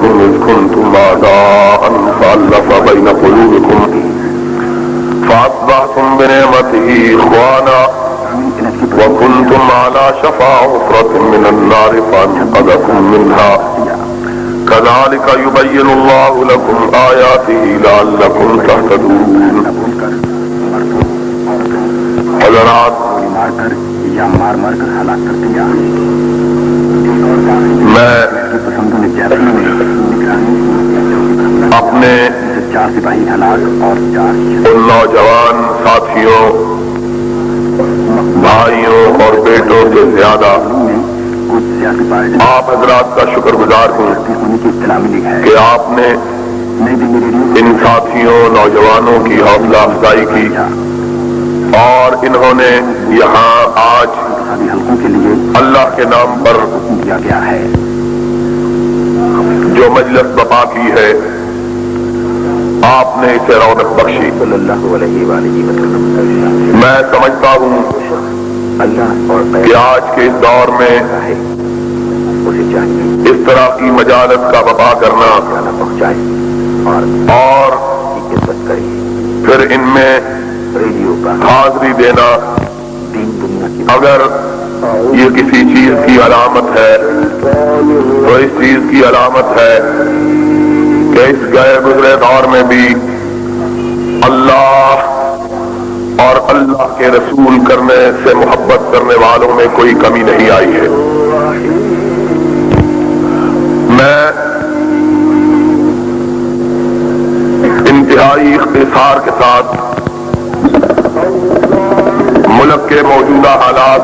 منكم إذ كنتم أعداء فألف بين قلوبكم فأصبحتم بنعمته إخوانا وكنتم على شفا حفرة من النار فأنقذكم منها كذلك يبين الله لكم آياته لعلكم تهتدون. حضرات، میں اپنے ان نوجوان ساتھیوں، بھائیوں اور بیٹوں سے زیادہ آپ حضرات کا شکر گزار ہوں کہ آپ نے ان ساتھیوں نوجوانوں کی حوصلہ افزائی کی اور انہوں نے یہاں آج اللہ کے نام پر جو مجلس بپا کی ہے، آپ نے اسے رونق بخشی. میں سمجھتا ہوں کہ آج کے اس دور میں اس طرح کی مجالس کا بپا کرنا اور پھر ان میں حاضری دینا، اگر یہ کسی چیز کی علامت ہے تو اس چیز کی علامت ہے کہ اس گئے گزرے دور میں بھی اللہ اور اللہ کے رسول کرنے سے محبت کرنے والوں میں کوئی کمی نہیں آئی ہے. میں انتہائی اختصار کے ساتھ ملک کے موجودہ حالات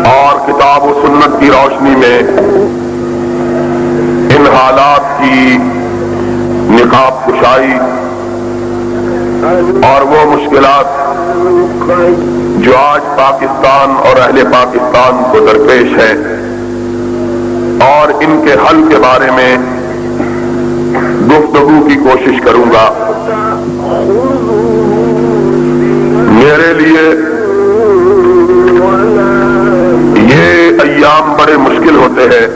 اور کتاب و سنت کی روشنی میں ان حالات کی نقاب کشائی اور وہ مشکلات جو آج پاکستان اور اہل پاکستان کو درپیش ہیں اور ان کے حل کے بارے میں گفتگو کی کوشش کروں گا. میرے لیے یہ ایام بڑے مشکل ہوتے ہیں.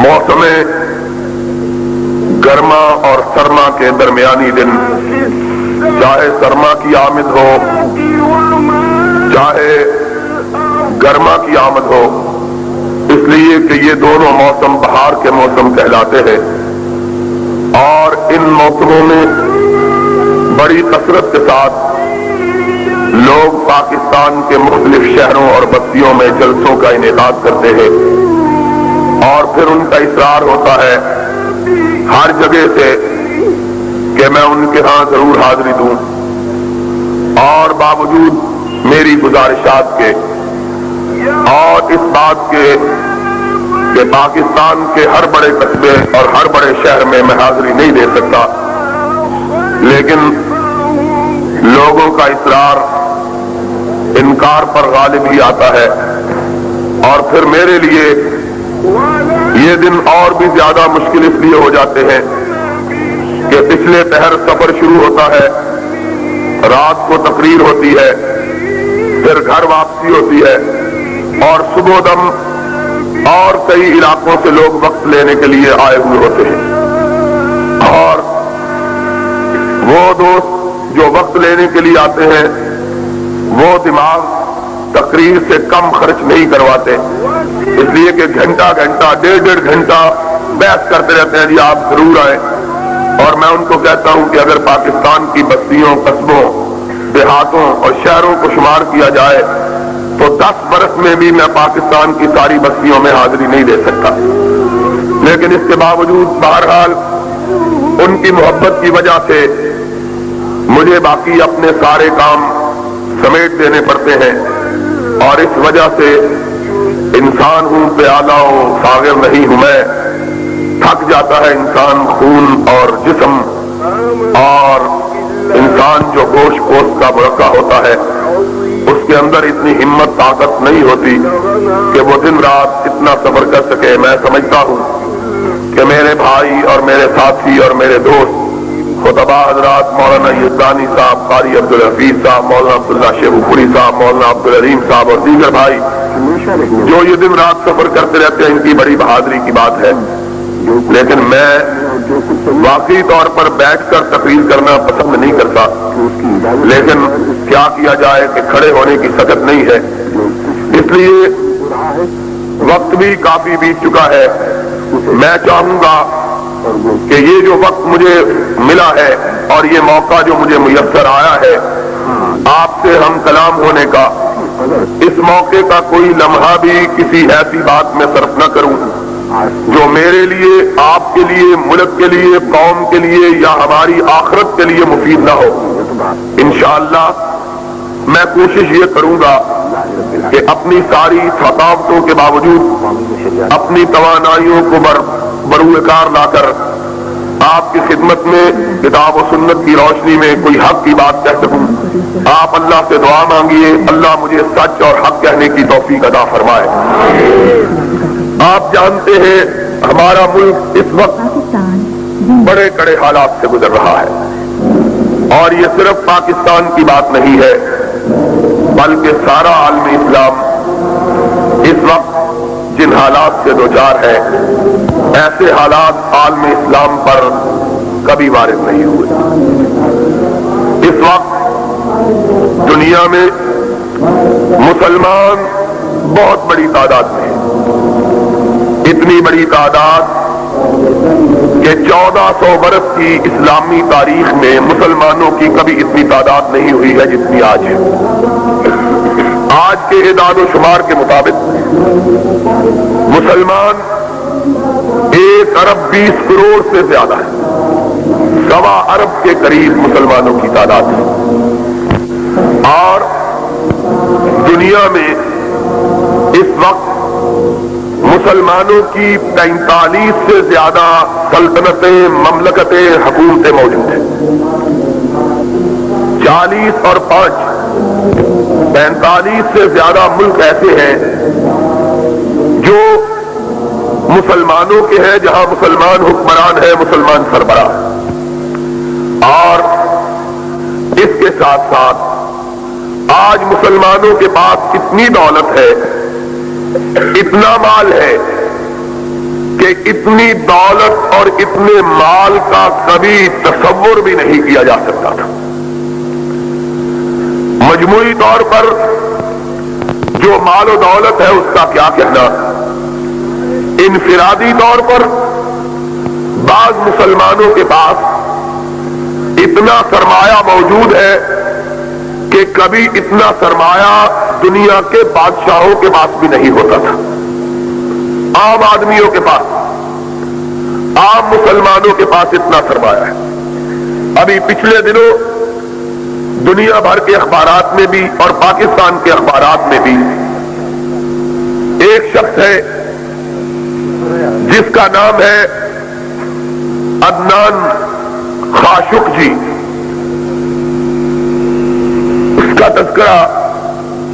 موسم گرما اور سرما کے درمیانی دن، چاہے سرما کی آمد ہو چاہے گرما کی آمد ہو، اس لیے کہ یہ دونوں موسم بہار کے موسم کہلاتے ہیں اور ان موسموں میں بڑی کثرت کے ساتھ لوگ پاکستان کے مختلف شہروں اور بستیوں میں جلسوں کا انعقاد کرتے ہیں اور پھر ان کا اصرار ہوتا ہے ہر جگہ سے کہ میں ان کے ہاں ضرور حاضری دوں، اور باوجود میری گزارشات کے اور اس بات کے کہ پاکستان کے ہر بڑے قصبے اور ہر بڑے شہر میں میں حاضری نہیں دے سکتا، لیکن لوگوں کا اصرار انکار پر غالب ہی آتا ہے. اور پھر میرے لیے یہ دن اور بھی زیادہ مشکل اس لیے ہو جاتے ہیں کہ پچھلے پہر سفر شروع ہوتا ہے، رات کو تقریر ہوتی ہے، پھر گھر واپسی ہوتی ہے اور صبح دم اور کئی علاقوں سے لوگ وقت لینے کے لیے آئے ہوئے ہوتے ہیں، اور وہ دوست جو وقت لینے کے لیے آتے ہیں وہ دماغ تقریر سے کم خرچ نہیں کرواتے، اس لیے کہ گھنٹہ گھنٹہ ڈیڑھ گھنٹہ بحث کرتے رہتے ہیں جی آپ ضرور آئیں. اور میں ان کو کہتا ہوں کہ اگر پاکستان کی بستیوں، قصبوں، دیہاتوں اور شہروں کو شمار کیا جائے تو 10 برس میں بھی میں پاکستان کی ساری بستیوں میں حاضری نہیں دے سکتا. لیکن اس کے باوجود بہرحال ان کی محبت کی وجہ سے مجھے باقی اپنے سارے کام سمیٹ دینے پڑتے ہیں، اور اس وجہ سے انسان ہوں پیالہ ہوں ساغر نہیں ہوں میں، تھک جاتا ہے انسان خون اور جسم، اور انسان جو گوشت پوست کا برقع ہوتا ہے اس کے اندر اتنی ہمت طاقت نہیں ہوتی کہ وہ دن رات اتنا صبر کر سکے. میں سمجھتا ہوں کہ میرے بھائی اور میرے ساتھی اور میرے دوست خطبہ حضرات مولانا یزدانی صاحب، قاری عبدالحفیظ صاحب، مولانا عبداللہ شیخو پوری صاحب، مولانا عبدالعلیم صاحب اور دیگر بھائی جو یہ دن رات سفر کرتے کہتے ہیں ان کی بڑی بہادری کی بات ہے، لیکن میں واقعی طور پر بیٹھ کر تقریر کرنا پسند نہیں کرتا، لیکن کیا کیا جائے کہ کھڑے ہونے کی سکت نہیں ہے، اس لیے وقت بھی کافی بیت چکا ہے۔ میں چاہوں گا کہ یہ جو وقت مجھے ملا ہے اور یہ موقع جو مجھے میسر آیا ہے آپ سے ہم کلام ہونے کا، اس موقع کا کوئی لمحہ بھی کسی ایسی بات میں صرف نہ کروں جو میرے لیے، آپ کے لیے، ملک کے لیے، قوم کے لیے یا ہماری آخرت کے لیے مفید نہ ہو۔ انشاءاللہ میں کوشش یہ کروں گا کہ اپنی ساری تھکاوٹوں کے باوجود اپنی توانائیوں کو بروئے کار لا کر آپ کی خدمت میں کتاب و سنت کی روشنی میں کوئی حق کی بات کہہ سکوں۔ آپ اللہ سے دعا مانگیے، اللہ مجھے سچ اور حق کہنے کی توفیق عطا فرمائے۔ آپ جانتے ہیں ہمارا ملک اس وقت بڑے کڑے حالات سے گزر رہا ہے، اور یہ صرف پاکستان کی بات نہیں ہے بلکہ سارا عالم اسلام اس وقت جن حالات سے دوچار ہے، ایسے حالات عالم اسلام پر کبھی وارد نہیں ہوئے۔ اس وقت دنیا میں مسلمان بہت بڑی تعداد میں ہیں، اتنی بڑی تعداد کہ 1400 برس کی اسلامی تاریخ میں مسلمانوں کی کبھی اتنی تعداد نہیں ہوئی ہے جتنی آج ہے۔ آج کے اعداد و شمار کے مطابق مسلمان 1 ارب 20 کروڑ سے زیادہ ہے، 1.25 ارب کے قریب مسلمانوں کی تعداد ہے، اور دنیا میں اس وقت مسلمانوں کی 43 سے زیادہ سلطنتیں، مملکتیں، حکومتیں موجود ہیں۔ 40 اور 5 45 سے زیادہ ملک ایسے ہیں جو مسلمانوں کے ہیں، جہاں مسلمان حکمران ہیں، مسلمان سربراہ، اور اس کے ساتھ ساتھ آج مسلمانوں کے پاس اتنی دولت ہے، اتنا مال ہے کہ اتنی دولت اور اتنے مال کا کبھی تصور بھی نہیں کیا جا سکتا تھا۔ مجموعی طور پر جو مال و دولت ہے اس کا کیا کہنا، انفرادی طور پر بعض مسلمانوں کے پاس اتنا سرمایہ موجود ہے کہ کبھی اتنا سرمایہ دنیا کے بادشاہوں کے پاس بھی نہیں ہوتا تھا۔ عام آدمیوں کے پاس، عام مسلمانوں کے پاس اتنا سرمایہ ہے۔ ابھی پچھلے دنوں دنیا بھر کے اخبارات میں بھی اور پاکستان کے اخبارات میں بھی ایک شخص ہے جس کا نام ہے عدنان خاشق جی، اس کا تذکرہ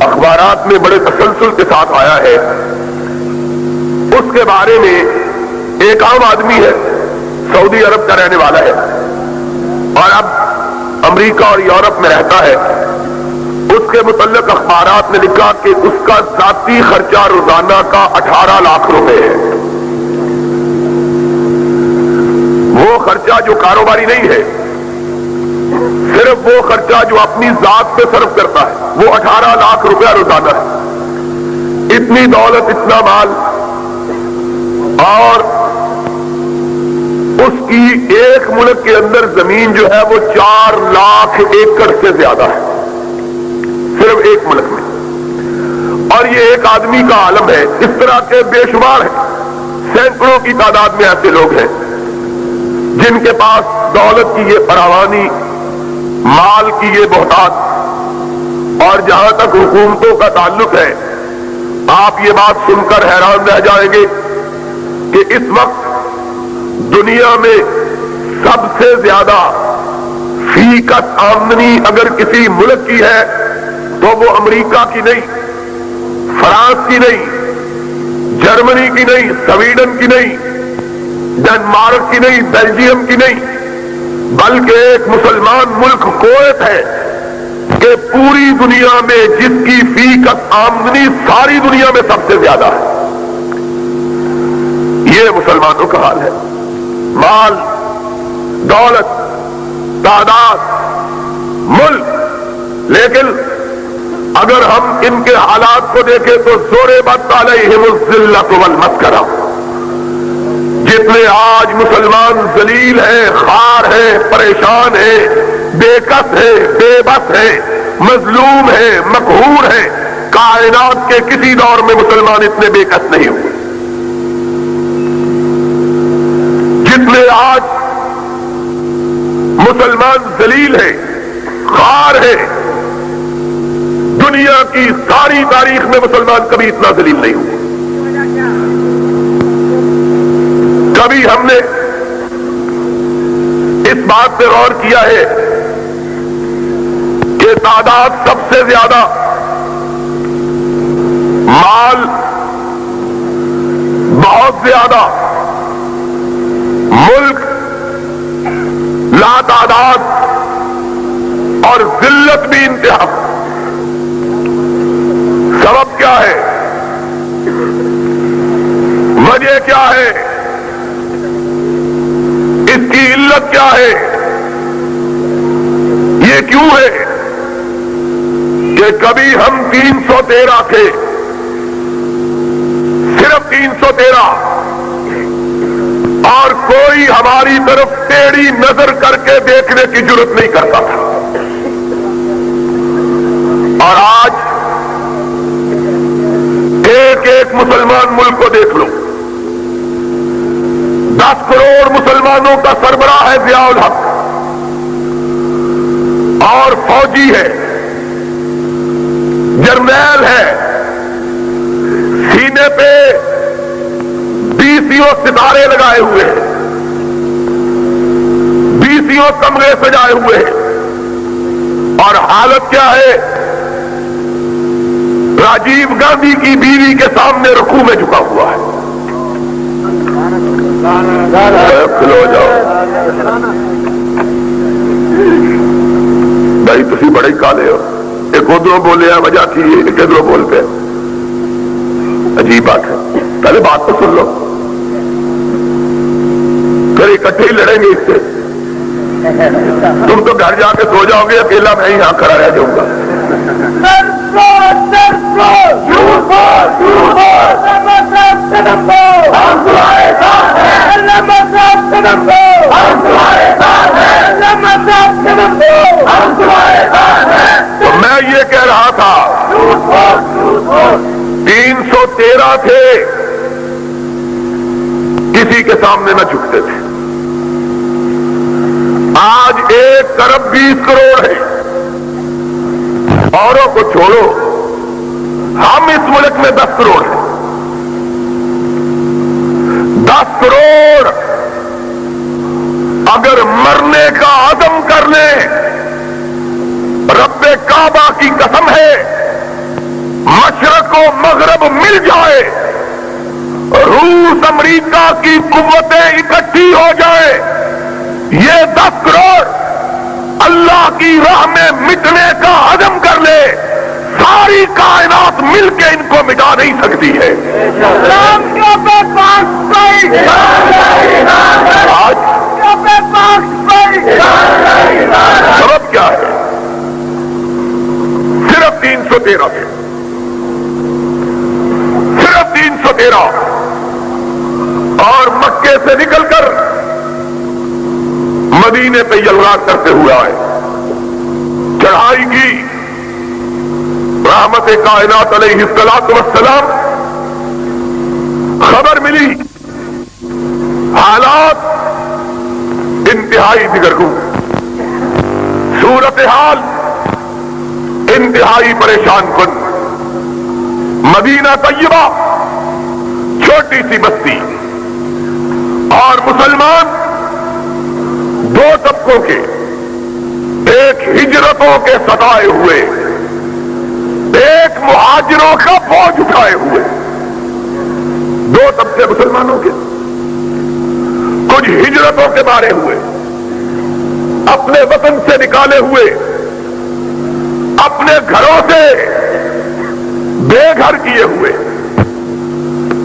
اخبارات میں بڑے تسلسل کے ساتھ آیا ہے۔ اس کے بارے میں ایک عام آدمی ہے، سعودی عرب کا رہنے والا ہے، اور اب امریکہ اور یورپ میں رہتا ہے۔ اس کے متعلق اخبارات نے لکھا کہ اس کا ذاتی خرچہ روزانہ کا 18 لاکھ روپے ہے۔ وہ خرچہ جو کاروباری نہیں ہے، صرف وہ خرچہ جو اپنی ذات پہ صرف کرتا ہے، وہ 18 لاکھ روپیہ روزانہ ہے۔ اتنی دولت، اتنا مال، اور اس کی ایک ملک کے اندر زمین جو ہے وہ 4 لاکھ ایکڑ سے زیادہ ہے، صرف ایک ملک میں۔ اور یہ ایک آدمی کا عالم ہے، اس طرح کے بے شمار ہیں، سینکڑوں کی تعداد میں ایسے لوگ ہیں جن کے پاس دولت کی یہ فراوانی، مال کی یہ بہتات، اور جہاں تک حکومتوں کا تعلق ہے، آپ یہ بات سن کر حیران رہ جائیں گے کہ اس وقت دنیا میں سب سے زیادہ فیکس آمدنی اگر کسی ملک کی ہے تو وہ امریکہ کی نہیں، فرانس کی نہیں، جرمنی کی نہیں، سویڈن کی نہیں، ڈنمارک کی نہیں، بیلجیم کی نہیں، بلکہ ایک مسلمان ملک کویت ہے کہ پوری دنیا میں جس کی فیکس آمدنی ساری دنیا میں سب سے زیادہ ہے۔ مسلمانوں کا حال ہے. مال، دولت، تعداد، ملک. لیکن اگر ہم ان کے حالات کو دیکھیں تو ضربت علیہم الذلۃ والمسکنہ. جتنے آج مسلمان ذلیل ہیں، خوار ہیں، پریشان ہیں، بے کس ہیں، بے بس ہیں، مظلوم ہیں، مقہور ہیں، کائنات کے کسی دور میں مسلمان اتنے بے کس نہیں ہوئے. جتنے آج مسلمان ذلیل ہیں، خوار ہیں، دنیا کی ساری تاریخ میں مسلمان کبھی اتنا ذلیل نہیں ہوا. کبھی ہم نے اس بات پہ غور کیا ہے کہ تعداد سب سے زیادہ، مال بہت زیادہ، ملک لا تعداد اور ذلت بھی انتہا. سبب کیا ہے؟ وجہ کیا ہے؟ اس کی علت کیا ہے؟ یہ کیوں ہے کہ کبھی ہم 313 تھے، صرف 313، اور کوئی ہماری طرف ٹیڑھی نظر کر کے دیکھنے کی جرات نہیں کرتا تھا. اور آج ایک ایک مسلمان ملک کو دیکھ لو. 10 کروڑ مسلمانوں کا سربراہ ہے ضیاء الحق، اور فوجی ہے، جرنیل ہے، سینے پہ 20 ستارے لگائے ہوئے ہیں، 20 تمغے سجائے ہوئے ہیں. اور حالت کیا ہے؟ راجیو گاندھی کی بیوی کے سامنے رکوع میں جھکا ہوا ہے. کھلو جاؤ بھائی، تسی بڑے کالے ہو. ایک ادھروں بولے ہیں وجہ کی، ایک ادھروں بول پہ. عجیب بات ہے. پہلے بات تو سن لو، پھر اکٹھے ہی لڑیں گے اس سے. تم تو گھر جا کے سو جاؤ گے، اکیلا میں یہاں کھڑا رہ جاؤں گا. تو میں یہ کہہ رہا تھا 313 تھے، کسی کے سامنے نہ جھکتے تھے. آج 1 ارب 20 کروڑ ہے. اوروں کو چھوڑو، ہم اس ملک میں 10 کروڑ ہیں. 10 کروڑ اگر مرنے کا عزم کر لیں، رب کعبہ کی قسم ہے، مشرق و مغرب مل جائے، روس امریکہ کی قوتیں اکٹھی ہو جائے، یہ 10 کروڑ اللہ کی راہ میں مٹنے کا عزم کر لے، ساری کائنات مل کے ان کو مٹا نہیں سکتی ہے. سبب کیا ہے؟ صرف 313 تھے، صرف 313. اور مکے سے نکل کر مدینے پہ یلغار کرتے ہوئے آئے، چڑھائی کی. رحمت کائنات علیہ الصلوۃ والسلام، خبر ملی حالات انتہائی دگرگوں، صورتحال انتہائی پریشان کن. مدینہ طیبہ چھوٹی سی بستی، اور مسلمان 2 طبقوں کے، ایک ہجرتوں کے ستائے ہوئے، ایک مہاجروں کا بوجھ اٹھائے ہوئے. 2 طبقے مسلمانوں کے، کچھ ہجرتوں کے مارے ہوئے، اپنے وطن سے نکالے ہوئے، اپنے گھروں سے بے گھر کیے ہوئے،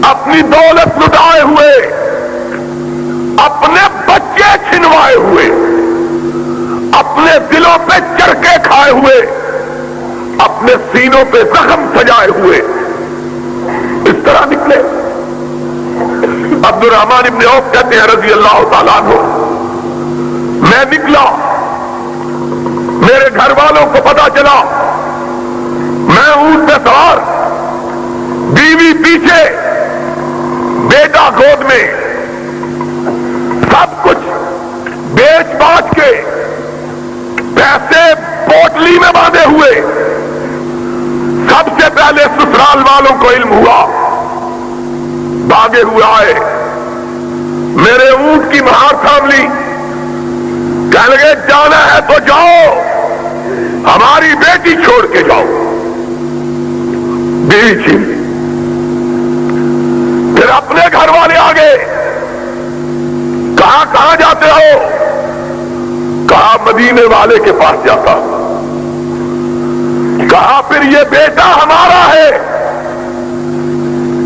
اپنی دولت لٹائے ہوئے، اپنے بچے چھنوائے ہوئے، اپنے دلوں پہ چرکے کھائے ہوئے، اپنے سینوں پہ زخم سجائے ہوئے اس طرح نکلے۔ عبد الرحمن ابن عوف کہتے ہیں رضی اللہ تعالیٰ عنہ، میں نکلا، میرے گھر والوں کو پتا چلا، میں اونٹ پہ سوار، بیوی پیچھے، بیٹا گود میں، سب کچھ بیچ باچ کے، پیسے پوٹلی میں باندھے ہوئے۔ سب سے پہلے سسرال والوں کو علم ہوا، بھاگے ہوئے آئے، میرے اونٹ کی مہار تھام لی، کہنے لگے جانا ہے تو جاؤ، ہماری بیٹی چھوڑ کے جاؤ۔ بیوی چھین لی۔ پھر اپنے گھر والے آگے، کہاں کہاں جاتے ہو؟ کہا مدینے والے کے پاس جاتا۔ کہا پھر یہ بیٹا ہمارا ہے،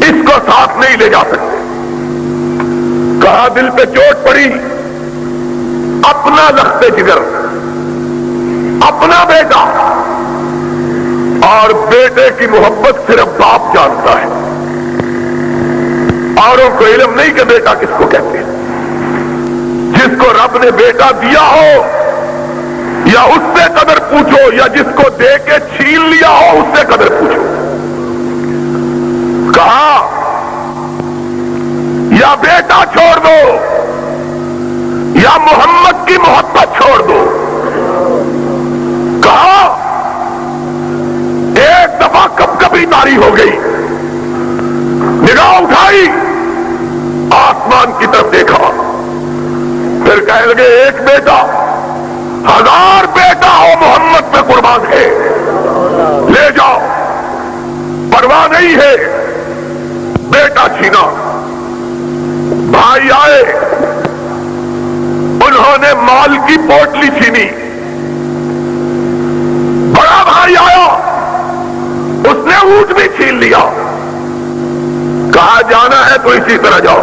اس کو ساتھ نہیں لے جا سکتے۔ کہا دل پہ چوٹ پڑی، اپنا لخت جگر، اپنا بیٹا، اور بیٹے کی محبت صرف باپ جانتا ہے، اوروں کو علم نہیں کہ بیٹا کس کو کہتے ہیں۔ جس کو رب نے بیٹا دیا ہو یا اس سے قدر پوچھو، یا جس کو دے کے چھین لیا ہو اس سے قدر پوچھو۔ کہا یا بیٹا چھوڑ دو یا محمد کی محبت چھوڑ دو۔ کہا ایک دفعہ کب کبھی تاری ہو گئی، نگاہ اٹھائی، آسمان کی طرف دیکھا، پھر کہنے لگے ایک بیٹا، 1000 بیٹا ہو محمد پہ قربان ہے، لے جاؤ، پرواہ نہیں ہے۔ بیٹا چھینا، بھائی آئے، انہوں نے مال کی پوٹلی چھینی۔ بڑا بھائی آیا، اس نے اونٹ بھی چھین لیا۔ کہا جانا ہے تو اسی طرح جاؤ۔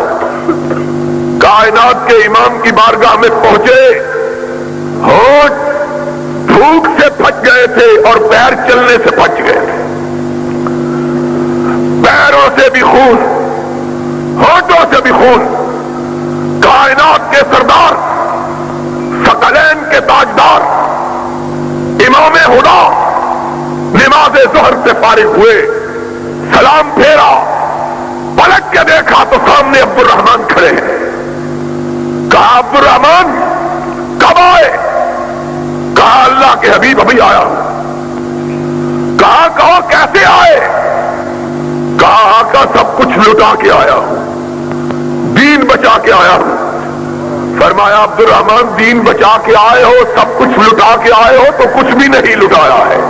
کائنات کے امام کی بارگاہ میں پہنچے، ہونٹ بھوک سے پھٹ گئے تھے اور پیر چلنے سے پھٹ گئے تھے، پیروں سے بھی خون، ہونٹوں سے بھی خون۔ کائنات کے سردار، ثقلین کے تاجدار، امام ہدا نماز ظہر سے فارغ ہوئے، سلام پھیرا، پلٹ کے دیکھا تو سامنے عبد الرحمن کھڑے ہیں۔ کہا عبد الرحمن کب آئے؟ کہا اللہ کے حبیب ابھی آیا ہوں۔ کہا کہو کیسے آئے؟ کہا آقا سب کچھ لٹا کے آیا ہوں، دین بچا کے آیا ہوں۔ فرمایا عبد الرحمن دین بچا کے آئے ہو، سب کچھ لٹا کے آئے ہو تو کچھ بھی نہیں لٹایا ہے،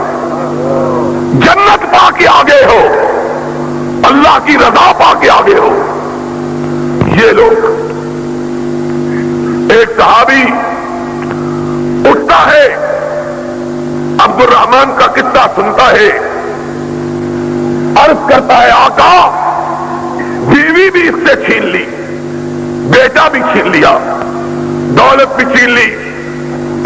جنت پا کے آگے ہو، اللہ کی رضا پا کے آگے ہو۔ یہ لوگ، ایک صحابی اٹھتا ہے، عبد الرحمن کا قصہ سنتا ہے، عرض کرتا ہے آقا بیوی بھی اس سے چھین لی، بیٹا بھی چھین لیا، دولت بھی چھین لی۔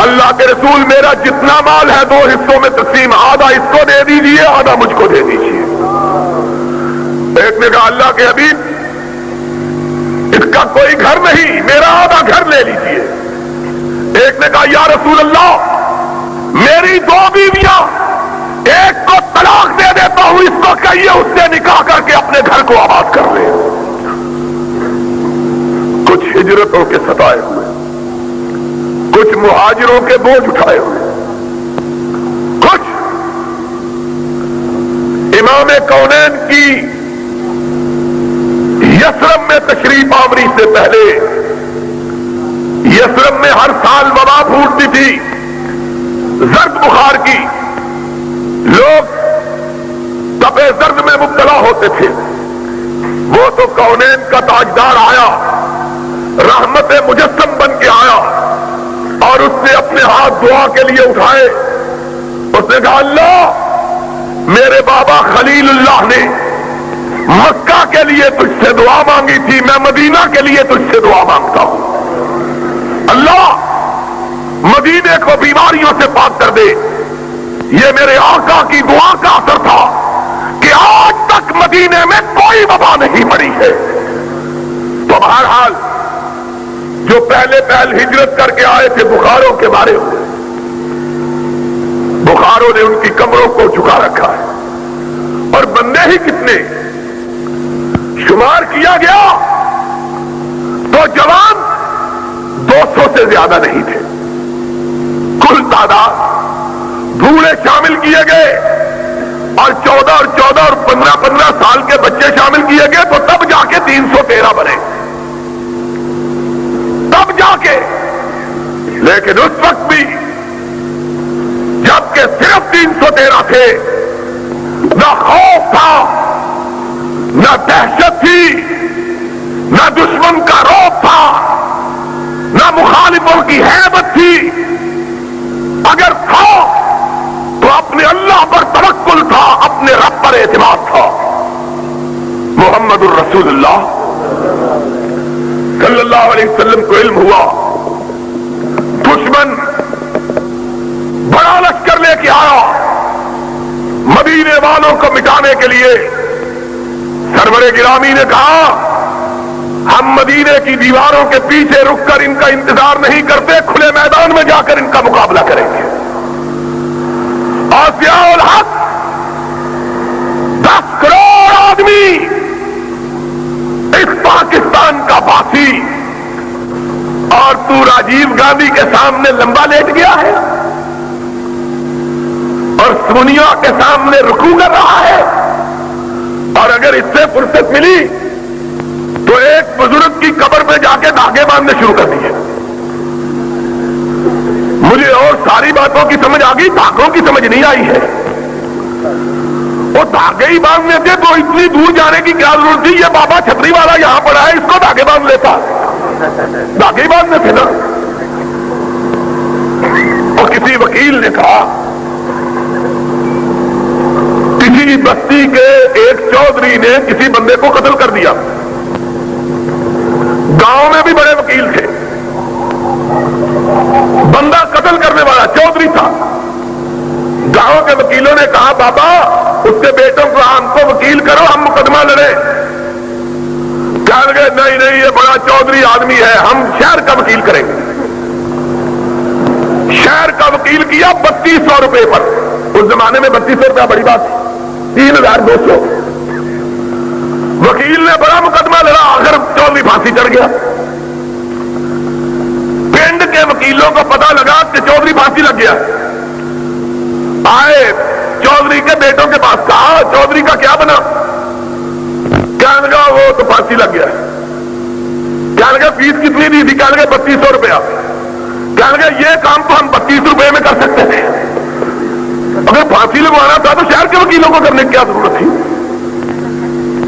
اللہ کے رسول میرا جتنا مال ہے 2 حصوں میں تقسیم، آدھا اس کو دے دیجیے، آدھا مجھ کو دے دیجیے۔ ایک نے کہا اللہ کے حبیب اس کا کوئی گھر نہیں، میرا آدھا گھر لے لیجیے۔ ایک نے کہا یا رسول اللہ میری 2 بیویاں، ایک کو طلاق دے دیتا ہوں، اس کو کہیے اس سے نکاح کر کے اپنے گھر کو آباد کر لے۔ کچھ ہجرتوں کے ستائے ہوئے، کچھ مہاجروں کے بوجھ اٹھائے ہوئے، کچھ امام کونین کی یثرب میں تشریف آوری سے پہلے، یثرب میں ہر سال وبا پھوٹتی تھی، زرد بخار کی، لوگ تپے زرد میں مبتلا ہوتے تھے۔ وہ تو کونین کا تاجدار آیا، رحمت مجسم بن کے آیا، اور اس نے اپنے ہاتھ دعا کے لیے اٹھائے۔ اس نے کہا اللہ میرے بابا خلیل اللہ نے مکہ کے لیے تجھ سے دعا مانگی تھی، میں مدینہ کے لیے تجھ سے دعا مانگتا ہوں۔ اللہ مدینے کو بیماریوں سے پاک کر دے۔ یہ میرے آقا کی دعا کا اثر تھا کہ آج تک مدینے میں کوئی وبا نہیں پڑی ہے۔ تو بہرحال جو پہلے ہجرت کر کے آئے تھے بخاروں کے مارے ہوئے، بخاروں نے ان کی کمروں کو جھکا رکھا ہے، اور بندے ہی کتنے شمار کیا گیا تو جوان 200 سے زیادہ نہیں تھے، کل تعداد بوڑھے شامل کیے گئے اور 14 اور 15 سال کے بچے شامل کیے گئے تو تب جا کے 313 بنے، تب جا کے۔ لیکن اس وقت بھی جبکہ صرف 313 تھے، نہ خوف تھا، نہ دہشت تھی، نہ دشمن کا رعب تھا، نہ مخالفوں کی ہیبت تھی۔ اگر تھا تو اپنے اللہ پر توکل تھا، اپنے رب پر اعتماد تھا۔ محمد الرسول اللہ صلی اللہ علیہ وسلم کو علم ہوا دشمن بڑا لشکر لے کے آیا مدینے والوں کو مٹانے کے لیے۔ سرور گرامی نے کہا ہم مدینے کی دیواروں کے پیچھے رک کر ان کا انتظار نہیں کرتے، کھلے میدان میں جا کر ان کا مقابلہ کریں گے۔ اور ضیاء الحق 10 کروڑ آدمی اس پاکستان کا باسی، اور تو راجیو گاندھی کے سامنے لمبا لیٹ گیا ہے اور سونیا کے سامنے رکوع کر رہا ہے۔ اور اگر اس سے فرصت ملی تو ایک بزرگ کی قبر پہ جا کے دھاگے باندھنے شروع کر دیے۔ مجھے اور ساری باتوں کی سمجھ آ گئی، دھاگوں کی سمجھ نہیں آئی ہے۔ وہ دھاگے ہی باندھنے تھے تو اتنی دور جانے کی کیا ضرورت تھی؟ یہ بابا چھتری والا یہاں پڑا ہے، اس کو دھاگے باندھ لیتا، دھاگے ہی باندھنے تھے نا۔ اور کسی وکیل نے کہا کسی بستی کے ایک چودھری نے کسی بندے کو قتل کر دیا، گاؤں میں بھی بڑے وکیل تھے، بندہ قتل کرنے والا چودھری تھا۔ گاؤں کے وکیلوں نے کہا بابا اس کے بیٹوں کو ہم کو وکیل کرو، ہم مقدمہ لڑیں۔ کہنے لگے نہیں یہ بڑا چودھری آدمی ہے، ہم شہر کا وکیل کریں گے۔ شہر کا وکیل کیا 3200 روپے پر، اس زمانے میں 3200 روپیہ بڑی بات تھی، 3200۔ وکیل نے بڑا مقدمہ لڑا، آخر چودھری پھانسی چڑھ گیا۔ پنڈ کے وکیلوں کو پتا لگا کہ چودھری پھانسی لگ گیا، آئے چودھری کے بیٹوں کے پاس، کہا چودھری کا کیا بنا؟ کہنے لگا وہ تو پھانسی لگ گیا۔ کہنے لگا فیس کتنی دی تھی؟ کہنے لگا 3200 روپیہ۔ کہنے لگا یہ کام تو ہم 32 روپے میں کر سکتے تھے، اگر پھانسی لگوانا تھا تو شہر کے وکیلوں کو کرنے کی کیا ضرورت تھی؟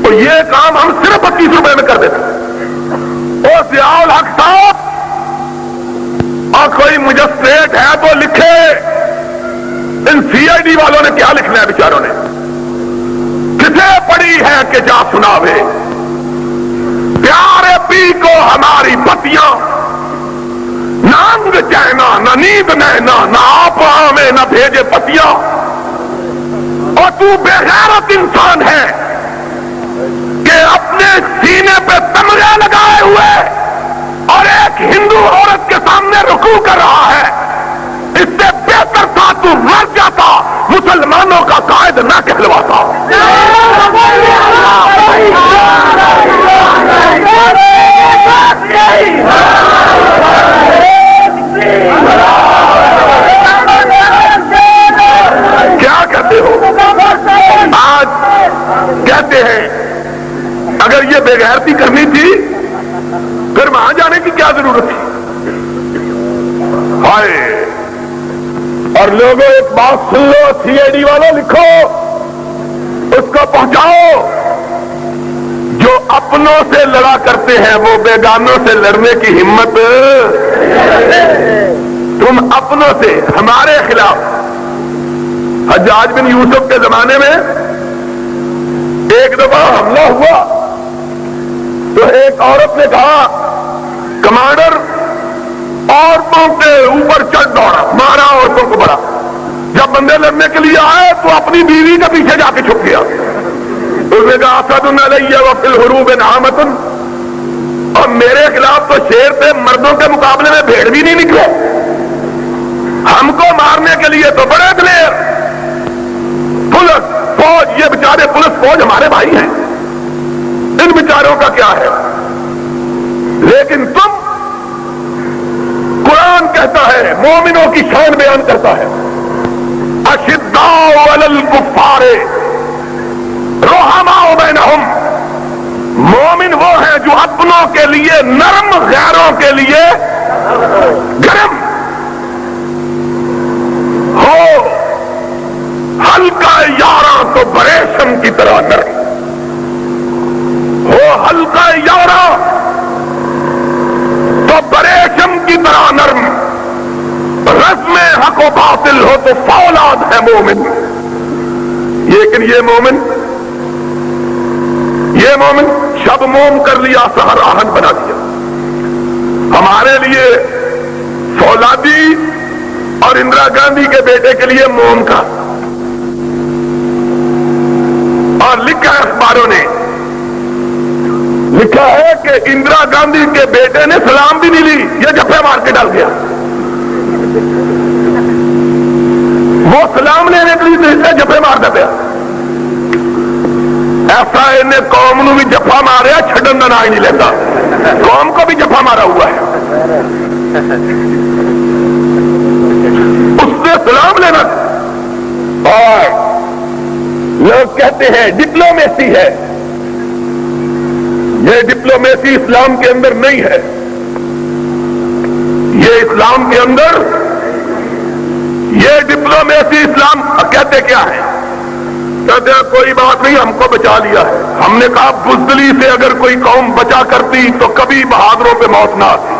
تو یہ کام ہم صرف 32 روپے میں کر دیتے۔ اور ضیاء الحق صاحب اور کوئی مجسٹریٹ ہے تو لکھے، ان سی آئی ڈی والوں نے کیا لکھنا ہے بیچاروں نے؟ کسے پڑی ہے کہ جا سناوے، پیارے پی کو ہماری بتیاں، نہ انگ چہنا نہ نیند نہنا، نہ آپ آمے نہ بھیجے پتیاں۔ اور تو بے غیرت انسان ہے کہ اپنے سینے پہ تمغے لگائے ہوئے اور ایک ہندو عورت کے سامنے رکوع کر رہا ہے۔ اس سے بہتر تھا تو مر جاتا، مسلمانوں کا قائد نہ کہلواتا۔ کیا کہتے ہو؟ آج کہتے ہیں اگر یہ بے غیرتی کرنی تھی پھر وہاں جانے کی کیا ضرورت تھی؟ ہائے! اور لوگوں ایک بات سن لو، سی آئی ڈی والوں لکھو، اس کو پہنچاؤ، جو اپنوں سے لڑا کرتے ہیں وہ بیگانوں سے لڑنے کی ہمت۔ تم اپنوں سے ہمارے خلاف، حجاج بن یوسف کے زمانے میں ایک دفعہ حملہ ہوا تو ایک عورت نے کہا کمانڈر عورتوں کے اوپر چڑھ دوڑا، مارا عورتوں کو بڑا. جب بندے لڑنے کے لیے آئے تو اپنی بیوی کے پیچھے جا کے چھپ گیا. اس نے کہا اسد علیہ وفی الحروب نعمت، اور میرے خلاف تو شیر تھے، مردوں کے مقابلے میں بھیڑ بھی نہیں نکلے. ہم کو مارنے کے لیے تو بڑے دلیر. پولیس فوج، یہ بیچارے پولیس فوج ہمارے بھائی ہیں، ان بیچاروں کا کیا ہے؟ لیکن تم، قرآن کہتا ہے، مومنوں کی شان بیان کرتا ہے، اشداء علی الکفار رحماء بینہم. مومن وہ ہیں جو اپنوں کے لیے نرم، غیروں کے لیے گرم ہو. ہلکا یاراں تو بریشم کی طرح نرم ہو، ہلکا یاراں تو بریشم کی طرح نرم. رزم حق و باطل ہو تو فولاد ہے مومن. لیکن یہ مومن شب موم کر لیا، سحر آہن بنا دیا. ہمارے لیے فولادی اور اندرا گاندھی کے بیٹے کے لیے موم کا. اور لکھا ہے اخباروں نے، لکھا ہے کہ اندرا گاندھی کے بیٹے نے سلام بھی نہیں لی، یہ جھپے مار کے ڈال گیا. وہ سلام لینے کے لیے جھپے مار دیتے. ایسا انہیں قوم نو بھی جفا ماریا، چھڈن کا نام ہی نہیں لیتا. قوم کو بھی جفا مارا ہوا ہے. اس سے سلام لینا. اور لوگ کہتے ہیں ڈپلومیسی ہے. یہ ڈپلومیسی اسلام کے اندر نہیں ہے. یہ اسلام کے اندر، یہ ڈپلومیسی اسلام کہتے کیا ہے؟ کہتے ہیں کوئی بات نہیں، ہم کو بچا لیا ہے. ہم نے کہا بزدلی سے اگر کوئی قوم بچا کرتی تو کبھی بہادروں پہ موت نہ آتی.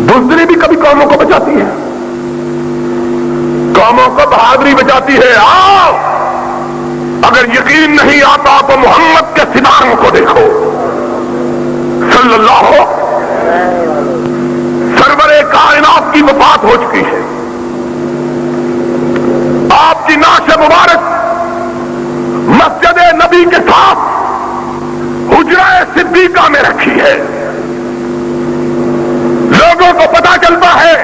بزدلی بھی کبھی قوموں کو بچاتی ہے، قوموں کو بہادری بچاتی ہے. آؤ، اگر یقین نہیں آتا تو محمد کے ستاروں کو دیکھو، صلی اللہ سرور کائنات کی وفات ہو چکی ہے. آپ کی نعش مبارک مسجد نبی کے ساتھ حجرہ صدیقہ میں رکھی ہے. لوگوں کو پتا چلتا ہے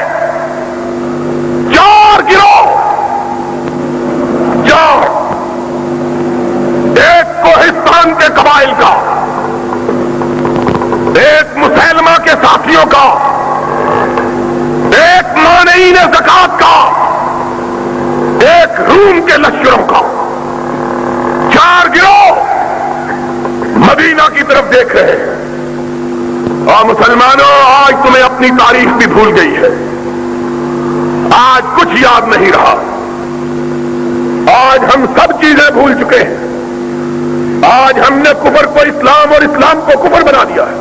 4 گروہ، 4، ایک کوہستان کے قبائل کا، ایک مسلمہ کے ساتھیوں کا، ایک مانعین زکات کا، ایک روم کے لشکروں کا. 4 گروہ مدینہ کی طرف دیکھ رہے ہیں. اور مسلمانوں، آج تمہیں اپنی تاریخ بھی بھول گئی ہے. آج کچھ یاد نہیں رہا. آج ہم سب چیزیں بھول چکے ہیں. آج ہم نے کفر کو اسلام اور اسلام کو کفر بنا دیا ہے.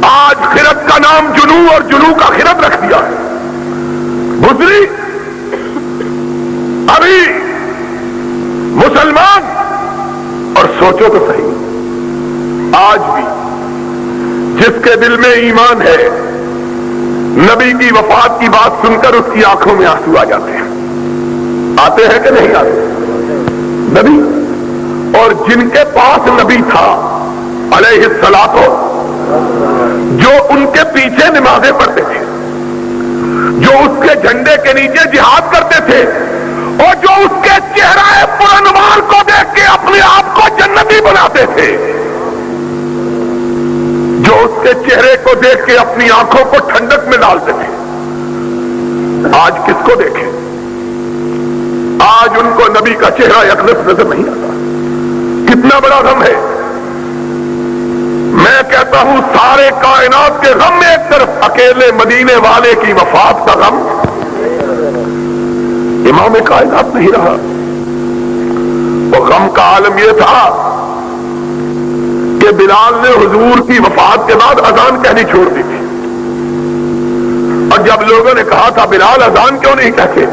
آج خرد کا نام جنو اور جنو کا خرد رکھ دیا ہے. گزری ابھی مسلمان، اور سوچو تو صحیح، آج بھی جس کے دل میں ایمان ہے، نبی کی وفات کی بات سن کر اس کی آنکھوں میں آنسو آ جاتے ہیں. آتے ہیں کہ نہیں آتے؟ نبی، اور جن کے پاس نبی تھا علیہ الصلوۃ، جو ان کے پیچھے نمازیں پڑھتے تھے، جو اس کے جھنڈے کے نیچے جہاد کرتے تھے، اور جو اس کے چہرہ پرانوار کو دیکھ کے اپنے آپ کو جنتی بناتے تھے، جو اس کے چہرے کو دیکھ کے اپنی آنکھوں کو ٹھنڈک میں ڈالتے تھے، آج کس کو دیکھیں؟ آج ان کو نبی کا چہرہ اقدس نظر نہیں آتا. کتنا بڑا غم ہے. میں کہتا ہوں سارے کائنات کے غم میں ایک طرف، اکیلے مدینے والے کی وفات کا غم. امام کائنات نہیں رہا. وہ غم کا عالم یہ تھا کہ بلال نے حضور کی وفات کے بعد اذان کہنی چھوڑ دی تھی. اور جب لوگوں نے کہا تھا بلال اذان کیوں نہیں کہتے،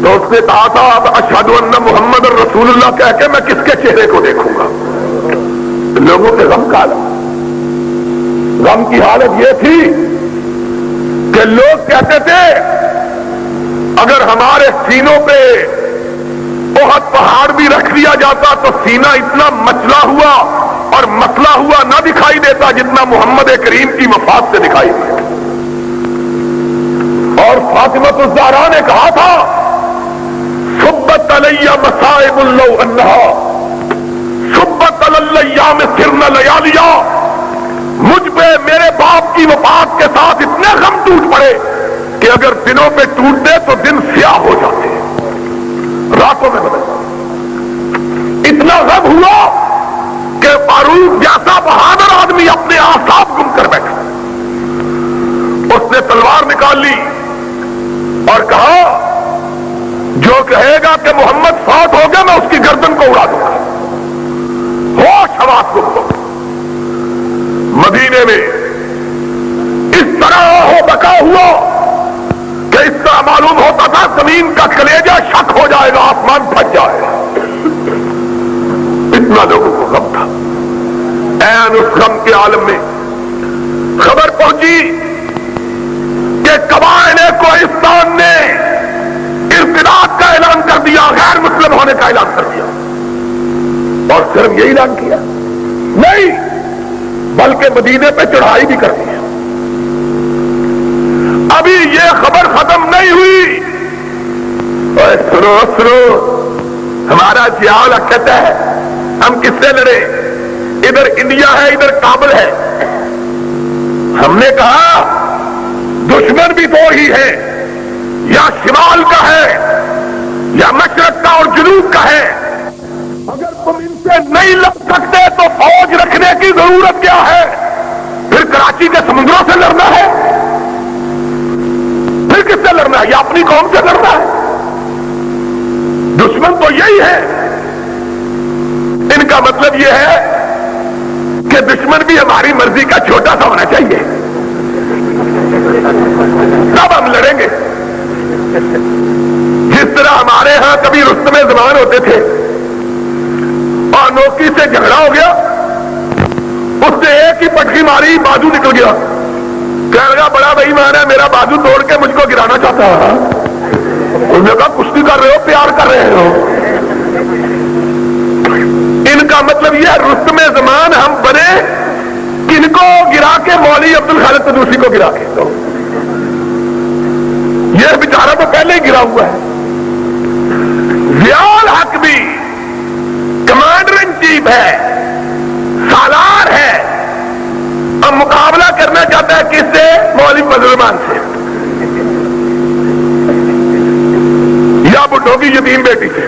تو اس نے کہا تھا اب اشہد ان محمد رسول اللہ کہہ کے میں کس کے چہرے کو دیکھوں گا؟ لوگوں کے غم کا عالم، غم کی حالت یہ تھی کہ لوگ کہتے تھے اگر ہمارے سینوں پہ بہت پہاڑ بھی رکھ دیا جاتا تو سینہ اتنا مچلا ہوا اور مسلا ہوا نہ دکھائی دیتا جتنا محمد کریم کی وفات سے دکھائی دیتا۔ اور فاطمۃ الزہرا نے کہا تھا صبت علیہ مصائب لو انہا صبت علی الیام سرن لیالیا، مجھ پہ میرے باپ کی وفات کے ساتھ اتنے غم ٹوٹ پڑے کہ اگر دنوں پہ ٹوٹتے تو دن سیاہ ہو جاتے، راتوں میں بدل جاتے۔ اتنا غم ہوا کہ فاروق جیسا بہادر آدمی اپنے اعصاب گم کر بیٹھا، اس نے تلوار نکال لی اور کہا جو کہے گا کہ محمد فوت ہو گیا میں اس کی گردن کو اڑا دوں گا۔ ہوش حواس کو مدینے میں اس طرح ہو بکا ہوا کہ اس طرح معلوم ہوتا تھا زمین کا کلیجہ شک ہو جائے گا، آسمان پھٹ جائے گا، اتنا لوگوں کو غم تھا۔ این اس غم کے عالم میں خبر پہنچی کہ قبائل کوہستان نے ارتداد کا اعلان کر دیا، غیر مسلم ہونے کا اعلان کر دیا، اور صرف یہی اعلان کیا نہیں بلکہ مدینے پہ چڑھائی بھی کر دی۔ ابھی یہ خبر ختم نہیں ہوئی، اور سنو سنو ہمارا جیال کہتا ہے ہم کس سے لڑے، ادھر انڈیا ہے ادھر کابل ہے۔ ہم نے کہا دشمن بھی دو ہی ہے، یا شمال کا ہے یا مشرق کا اور جنوب کا ہے، اگر تم ان سے نہیں لڑ سکتے تو فوج رکھنے کی ضرورت کیا ہے؟ پھر کراچی کے سمندروں سے لڑنا ہے؟ پھر کس سے لڑنا ہے؟ یا اپنی قوم سے لڑنا ہے؟ دشمن تو یہی ہے۔ ان کا مطلب یہ ہے کہ دشمن بھی ہماری مرضی کا چھوٹا سا ہونا چاہیے، تب ہم لڑیں گے۔ جس طرح ہمارے ہاں کبھی رستم زمان ہوتے تھے اور نوکی سے جھگڑا ہو گیا، اس نے ایک ہی پٹکی ماری بازو نکل گیا، کہنے لگا بڑا بھائی مان ہے میرا بازو توڑ کے مجھ کو گرانا چاہتا ہے۔ انہوں نے کہا کشتی کر رہے ہو پیار کر رہے ہو۔ ان کا مطلب یہ ہے رستم زمان ہم بنے کن کو گرا کے؟ مولوی عبد الخالق قدوسی کو گرا کے۔ یہ بیچارہ تو پہلے ہی گرا ہوا ہے۔ ضیاء الحق بھی کمانڈر ان چیف ہے، سالار ہے، اب مقابلہ کرنا چاہتا ہے کس سے؟ مولوی فضل الرحمان سے یا بڈھوں کی یتیم بیٹی سے۔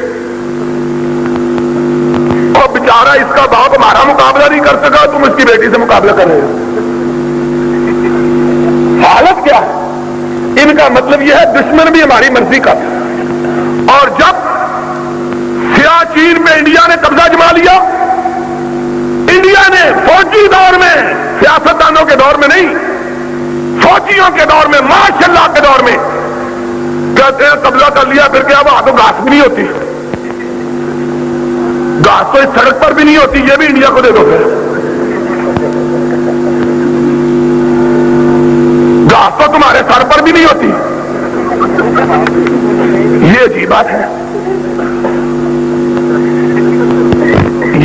اور بیچارہ اس کا باپ ہمارا مقابلہ نہیں کر سکا، تم اس کی بیٹی سے مقابلہ کر رہے ہو۔ حالت کیا ہے؟ ان کا مطلب یہ ہے دشمن بھی ہماری مرضی کا تھا۔ اور جب سیاچین میں انڈیا نے قبضہ جما لیا، انڈیا نے فوجی دور میں، سیاستدانوں کے دور میں نہیں، فوجیوں کے دور میں، ماشاء اللہ کے دور میں کہتے ہیں قبضہ کر لیا، پھر کیا وہاں تو گھاس بھی نہیں ہوتی، گھاس تو اس سڑک پر بھی نہیں ہوتی، یہ بھی انڈیا کو دے دو، پھر گھاس تو تمہارے سر پر بھی نہیں ہوتی۔ یہ عجیب بات ہے،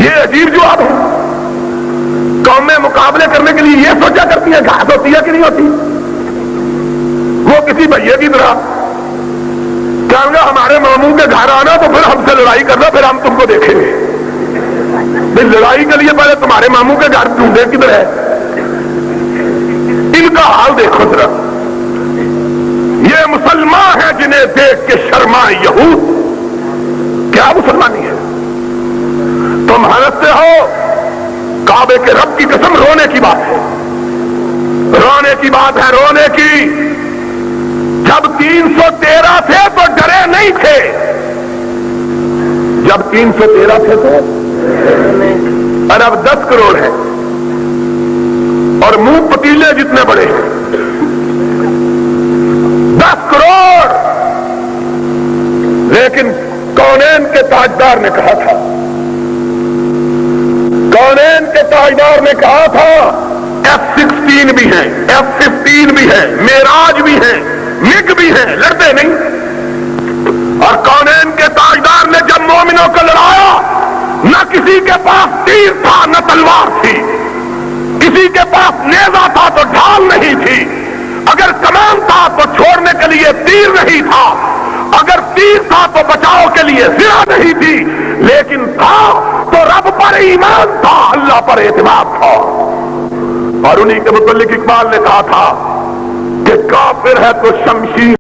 یہ عجیب جواب ہے۔ قومیں مقابلے کرنے کے لیے یہ سوچا کرتی ہے گھاس ہوتی ہے کہ نہیں ہوتی؟ وہ کسی بھیا کی طرح کہیں گا ہمارے ماموں کے گھر آنا تو پھر ہم سے لڑائی کرنا، پھر ہم تم کو دیکھیں گے۔ لڑائی کے لیے پہلے تمہارے ماموں کے گھر ڈھونڈے کدھر ہے؟ ان کا حال دیکھو ذرا، یہ مسلمان ہیں جنہیں دیکھ کے شرمائے یہود۔ کیا مسلمانی ہے؟ تم ہنستے ہو، کعبے کے رب کی قسم رونے کی بات ہے، رونے کی بات ہے، رونے کی۔ جب 313 تھے تو ڈرے نہیں تھے، جب 313 تھے تو اور اب 10 کروڑ ہے اور منہ پتیلے جتنے بڑے ہیں۔ 10 کروڑ تاجدار نے کہا تھا، کونین کے تاجدار نے کہا تھا F-16 بھی ہیں، F-15 بھی ہیں، معراج بھی ہیں، مگ بھی ہیں، لڑتے نہیں۔ اور کونین کے تاجدار نے جب مومنوں کو لڑایا، نہ کسی کے پاس تیر تھا نہ تلوار تھی، کسی کے پاس نیزہ تھا تو ڈھال نہیں تھی، اگر کمان تھا تو چھوڑنے کے لیے تیر نہیں تھا، اگر تیر تھا تو بچاؤ کے لیے زرہ نہیں تھی، لیکن تھا تو رب پر ایمان تھا، اللہ پر اعتماد تھا۔ اور انہی کے متعلق اقبال نے کہا تھا کہ کافر ہے تو شمشیر